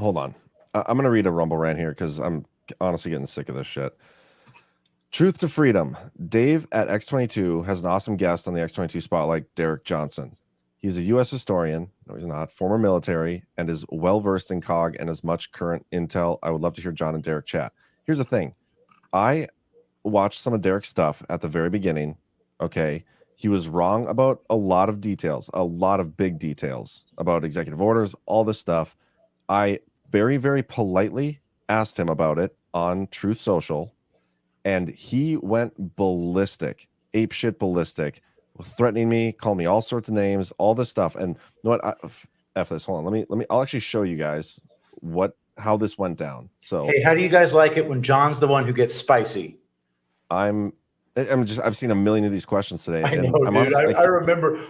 hold on. I'm going to read a Rumble rant here because I'm honestly getting sick of this shit. Truth to freedom. Dave at X22 has an awesome guest on the X22 Spotlight, Derek Johnson. He's a U.S. historian, no he's not, former military, and is well-versed in COG and as much current intel. I would love to hear John and Derek chat. Here's the thing. I watched some of Derek's stuff at the very beginning. Okay. He was wrong about a lot of details, a lot of big details about executive orders, all this stuff. I very, very politely asked him about it on Truth Social, and he went ballistic, apeshit ballistic, threatening me, calling me all sorts of names, all this stuff. And you know what? F this. Hold on. Let me. I'll actually show you guys how this went down. So, hey, how do you guys like it when John's the one who gets spicy? I've seen a million of these questions today. I know, dude. Honestly,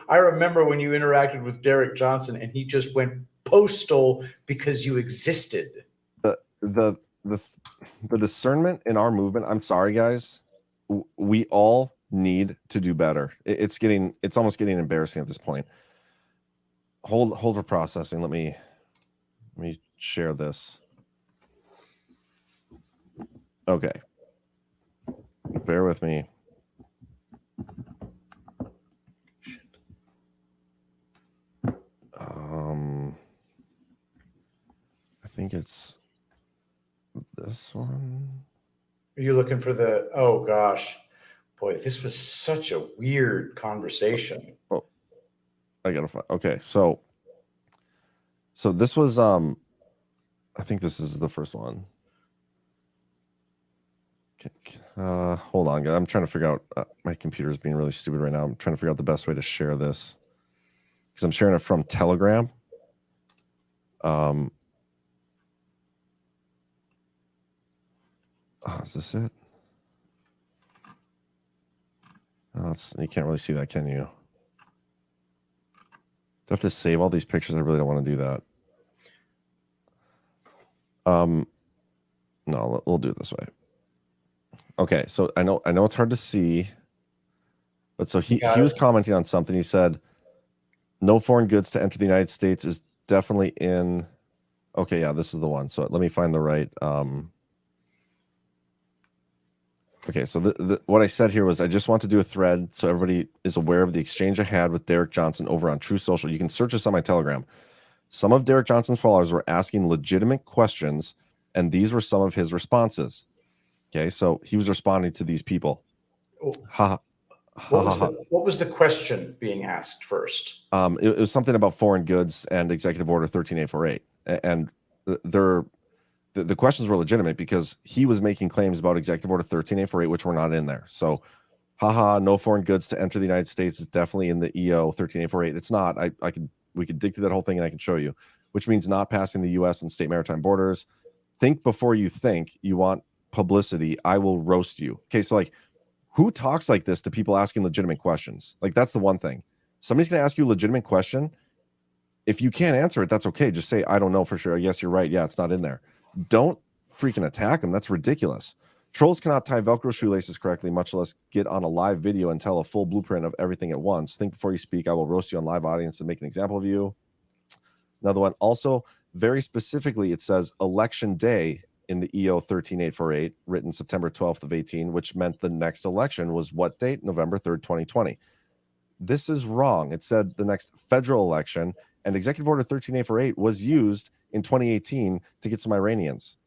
I remember when you interacted with Derek Johnson and he just went postal because you existed. The discernment in our movement. I'm sorry, guys. We all need to do better. It's almost getting embarrassing at this point. Hold for processing. Let me share this. Okay. Bear with me. I think it's this one. Are you looking for the? Oh gosh, boy, this was such a weird conversation. Oh, I gotta find. Okay, so this was I think this is the first one. Hold on, guys. I'm trying to figure out. My computer is being really stupid right now. I'm trying to figure out the best way to share this because I'm sharing it from Telegram. Is this it? Oh, you can't really see that, can you? Do I have to save all these pictures? I really don't want to do that. No, we'll do it this way. Okay, so I know it's hard to see, but so he was commenting on something. He said, "No foreign goods to enter the United States" is definitely in. Okay, yeah, this is the one. So let me find the right. Okay, so what I said here was I just want to do a thread so everybody is aware of the exchange I had with Derek Johnson over on Truth Social. You can search this on my Telegram. Some of Derek Johnson's followers were asking legitimate questions, and these were some of his responses. Okay, so he was responding to these people. What was the question being asked first? It was something about foreign goods and Executive Order 13848, and the questions were legitimate because he was making claims about Executive Order 13848, which were not in there. So, no foreign goods to enter the United States is definitely in the EO 13848. It's not. We could dig through that whole thing and I can show you, which means not passing the U.S. and state maritime borders. Think before you think. You want publicity, I will roast you. Okay, so like, who talks like this to people asking legitimate questions? Like, that's the one thing. Somebody's going to ask you a legitimate question. If you can't answer it, that's okay. Just say, I don't know for sure. Yes, you're right. Yeah, it's not in there. Don't freaking attack them. That's ridiculous. Trolls cannot tie Velcro shoelaces correctly, much less get on a live video and tell a full blueprint of everything at once. Think before you speak. I will roast you on live audience and make an example of you. Another one. Also, very specifically, it says election day in the EO 13848, written September 12th of 18, which meant the next election was what date? November 3rd, 2020. This is wrong. It said the next federal election, and Executive Order 13848 was used in 2018 to get some Iranians.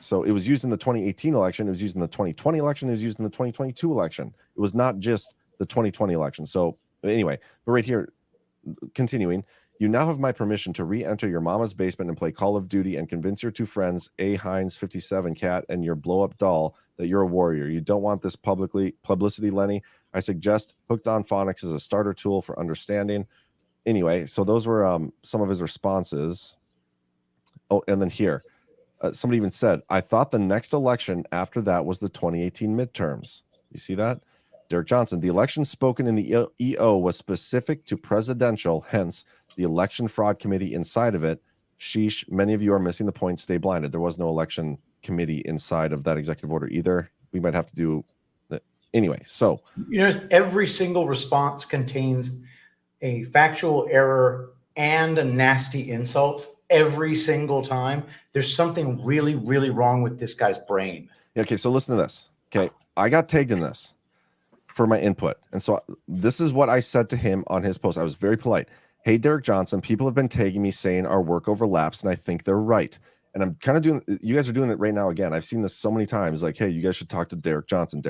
So it was used in the 2018 election. It was used in the 2020 election. It was used in the 2022 election. It was not just the 2020 election. So anyway, but right here, continuing, you now have my permission to re-enter your mama's basement and play Call of Duty and convince your two friends, A. Hines 57 Cat and your blow-up doll, that you're a warrior. You don't want this publicity, Lenny. I suggest Hooked on Phonics as a starter tool for understanding. Anyway, so those were some of his responses. Oh, and then here, somebody even said, I thought the next election after that was the 2018 midterms. You see that? Derek Johnson, the election spoken in the EO was specific to presidential, hence the election fraud committee inside of it. Sheesh, many of you are missing the point. Stay blinded. There was no election committee inside of that executive order either. We might have to do that. Anyway, so. Every single response contains a factual error and a nasty insult. every single time, there's something really, really wrong with this guy's brain. Okay, so listen to this. Okay, I got tagged in this for my input. And so this is what I said to him on his post. I was very polite. Hey, Derek Johnson, people have been tagging me saying our work overlaps, and I think they're right. And I'm kind of doing, you guys are doing it right now again. I've seen this so many times, like, hey, you guys should talk to Derek Johnson.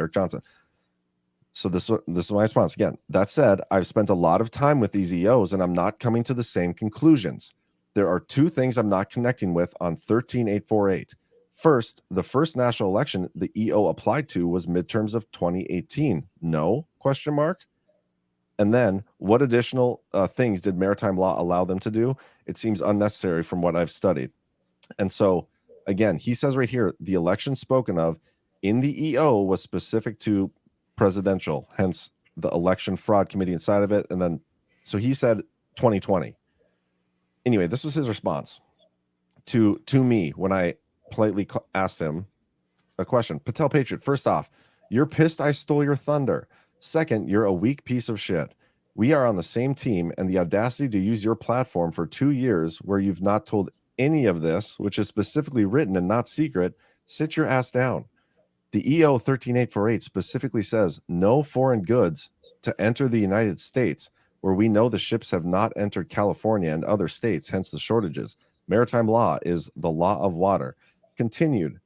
So this is my response. Again, that said, I've spent a lot of time with these EOs, and I'm not coming to the same conclusions. There are two things I'm not connecting with on 13848. First, the first national election the EO applied to was midterms of 2018. No? Question mark. And then, what additional things did maritime law allow them to do? It seems unnecessary from what I've studied. And so, again, he says right here, the election spoken of in the EO was specific to presidential, hence the election fraud committee inside of it. And then, so he said 2020. Anyway, this was his response to me when I politely asked him a question. Patel Patriot, first off, you're pissed I stole your thunder. Second, you're a weak piece of shit. We are on the same team, and the audacity to use your platform for 2 years where you've not told any of this, which is specifically written and not secret, sit your ass down. The EO 13848 specifically says no foreign goods to enter the United States, where we know the ships have not entered California and other states, hence the shortages. Maritime law is the law of water. Continued.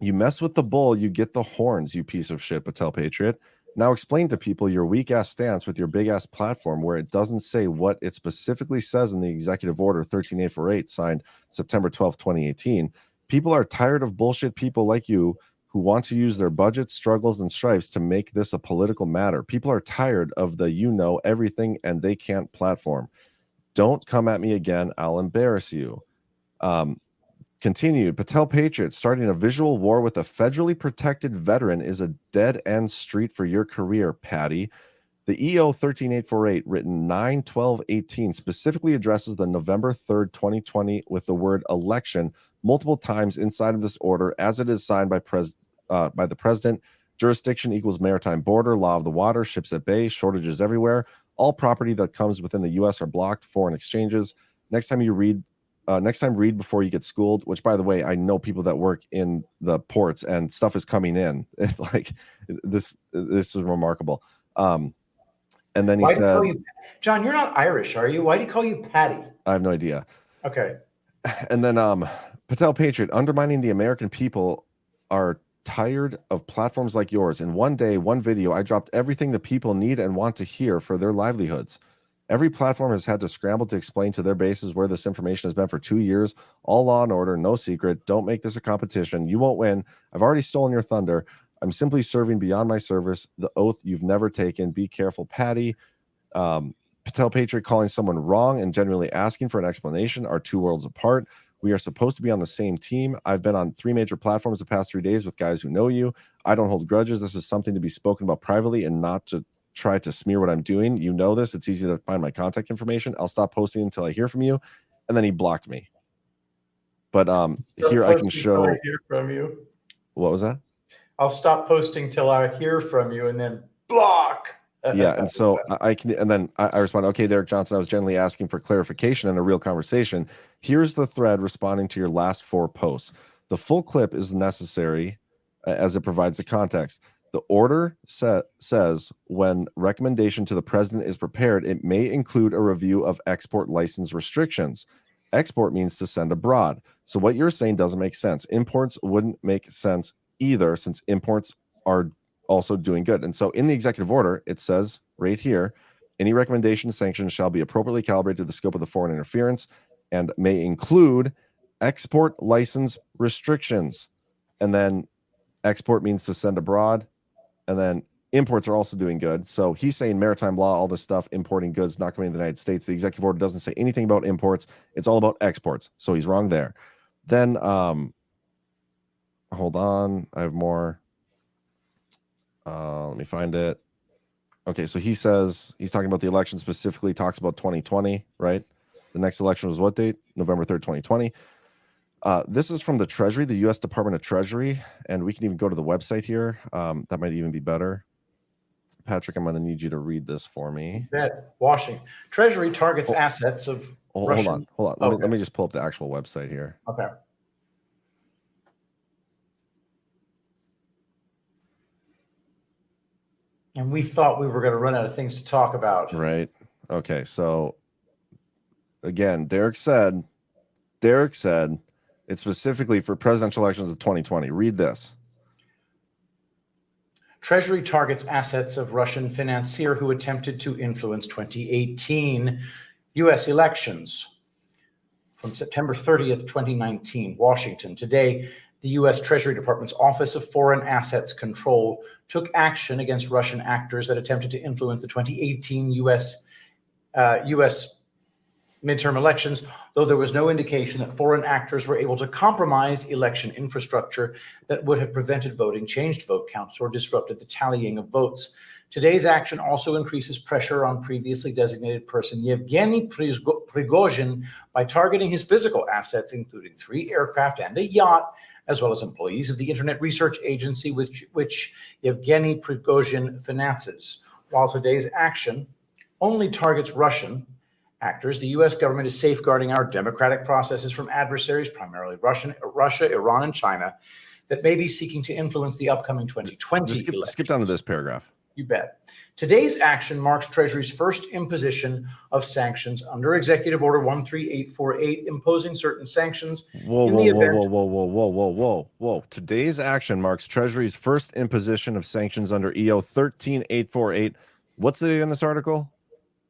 You mess with the bull, you get the horns, you piece of shit, Patel Patriot. Now explain to people your weak-ass stance with your big-ass platform where it doesn't say what it specifically says in the Executive Order 13848 signed September 12, 2018. People are tired of bullshit people like you who want to use their budgets, struggles, and stripes to make this a political matter. People are tired of the you know everything and they can't platform. Don't come at me again. I'll embarrass you. Continued, Patel Patriot, starting a visual war with a federally protected veteran is a dead-end street for your career, Patty. The EO 13848, written 9/12/18, specifically addresses the November 3rd, 2020 with the word election multiple times inside of this order as it is signed by the president. Jurisdiction equals maritime border, law of the water, ships at bay, shortages everywhere. All property that comes within the U.S. are blocked, foreign exchanges. Next time read before you get schooled, which, by the way, I know people that work in the ports and stuff is coming in. Like this is remarkable. And then he said, John, you're not Irish, are you? Why do you call you Patty? I have no idea. Okay. And then Patel Patriot, undermining the American people are tired of platforms like yours. In one day, one video, I dropped everything the people need and want to hear for their livelihoods. Every platform has had to scramble to explain to their bases where this information has been for 2 years. All law and order, no secret. Don't make this a competition. You won't win. I've already stolen your thunder. I'm simply serving beyond my service. The oath you've never taken. Be careful, Patty. Patel Patriot calling someone wrong and genuinely asking for an explanation are two worlds apart. We are supposed to be on the same team. I've been on 3 major platforms the past 3 days with guys who know you. I don't hold grudges. This is something to be spoken about privately and not to try to smear what I'm doing. You know this. It's easy to find my contact information. I'll stop posting until I hear from you. And then he blocked me. But here I can show. I hear from you. What was that? I'll stop posting till I hear from you and then block. Yeah, and so I can, and then I respond, okay, Derek Johnson, I was generally asking for clarification and a real conversation. Here's the thread responding to your last 4 posts. The full clip is necessary as it provides the context. The order says when recommendation to the president is prepared, it may include a review of export license restrictions. Export means to send abroad. So what you're saying doesn't make sense. Imports wouldn't make sense either, since imports are also doing good. And so in the executive order, it says right here, any recommendation sanctions shall be appropriately calibrated to the scope of the foreign interference and may include export license restrictions. And then export means to send abroad. And then imports are also doing good. So he's saying maritime law, all this stuff, importing goods, not coming to the United States. The executive order doesn't say anything about imports. It's all about exports. So he's wrong there. Then, hold on. I have more. Let me find it. Okay, so he says he's talking about the election, specifically talks about 2020, right? The next election was what date? November 3rd, 2020. This is from the Treasury, the U.S. Department of Treasury, and we can even go to the website here. That might even be better. Patrick, I'm going to need you to read this for me. Bet. Washington. Treasury targets assets of hold on. Okay. Let me just pull up the actual website here. Okay. And we thought we were going to run out of things to talk about. Right. Okay. So again, Derek said it's specifically for presidential elections of 2020. Read this. Treasury targets assets of Russian financier who attempted to influence 2018 U.S. elections. From September 30th, 2019, Washington. Today, the U.S. Treasury Department's Office of Foreign Assets Control took action against Russian actors that attempted to influence the 2018 U.S. midterm elections, though there was no indication that foreign actors were able to compromise election infrastructure that would have prevented voting, changed vote counts, or disrupted the tallying of votes. Today's action also increases pressure on previously designated person Yevgeny Prigozhin by targeting his physical assets, including 3 aircraft and a yacht, as well as employees of the Internet Research Agency, which Yevgeny Prigozhin finances. While today's action only targets Russian actors, the U.S. government is safeguarding our democratic processes from adversaries, primarily Russia, Iran, and China, that may be seeking to influence the upcoming 2020 elections. Skip down to this paragraph. You bet. Today's action marks Treasury's first imposition of sanctions under Executive Order 13848, imposing certain sanctions Whoa. Today's action marks Treasury's first imposition of sanctions under EO 13848. What's the date in this article?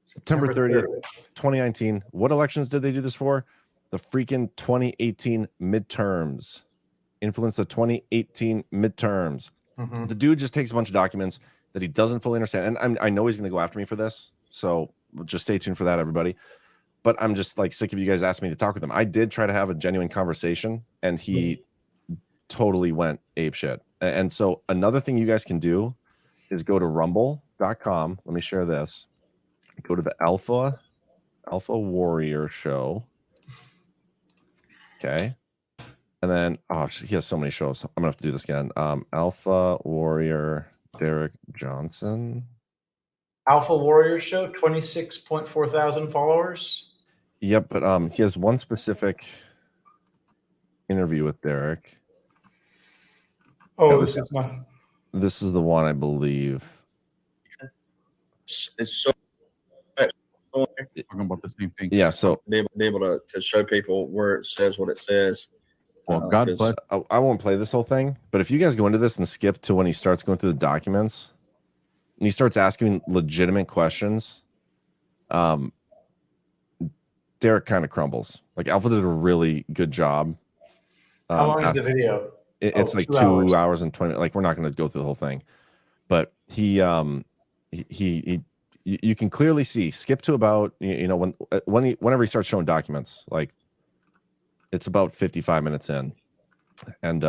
September 30th, 2019. What elections did they do this for? The freaking 2018 midterms. Influence the 2018 midterms. Mm-hmm. The dude just takes a bunch of documents that he doesn't fully understand. And I know he's going to go after me for this. So just stay tuned for that, everybody. But I'm just like sick of you guys asking me to talk with him. I did try to have a genuine conversation and he totally went apeshit. And so another thing you guys can do is go to rumble.com. Let me share this. Go to the Alpha Warrior show. Okay. And then, oh, he has so many shows. I'm gonna have to do this again. Alpha Warrior Derek Johnson. Alpha Warrior show, 26.4 thousand followers. Yep, but he has one specific interview with Derek. Oh, this is the one, I believe. It's so talking about the same thing. Yeah, so be able to show people where it says what it says. Well, God bless. I won't play this whole thing, but if you guys go into this and skip to when he starts going through the documents and he starts asking legitimate questions, Derek kind of crumbles. Like Alpha did a really good job. How long is the video? It's like 2 hours and 20. Like we're not going to go through the whole thing, but he you can clearly see. Skip to about whenever he starts showing documents, like it's about 55 minutes in, and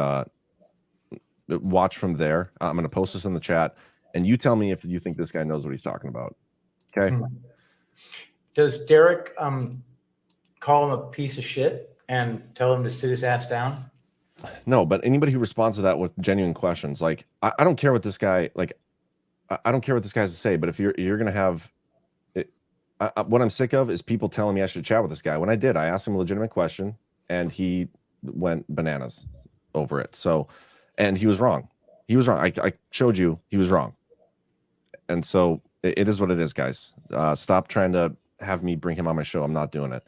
watch from there. I'm going to post this in the chat, and you tell me if you think this guy knows what he's talking about. Okay. Does Derek call him a piece of shit and tell him to sit his ass down? No, but anybody who responds to that with genuine questions, like I don't care what this guy I don't care what this guy has to say, but if you're going to have it, what I'm sick of is people telling me I should chat with this guy. When I did, I asked him a legitimate question and he went bananas over it. So, and he was wrong. He was wrong. I showed you he was wrong. And so it is what it is, guys. Stop trying to have me bring him on my show. I'm not doing it.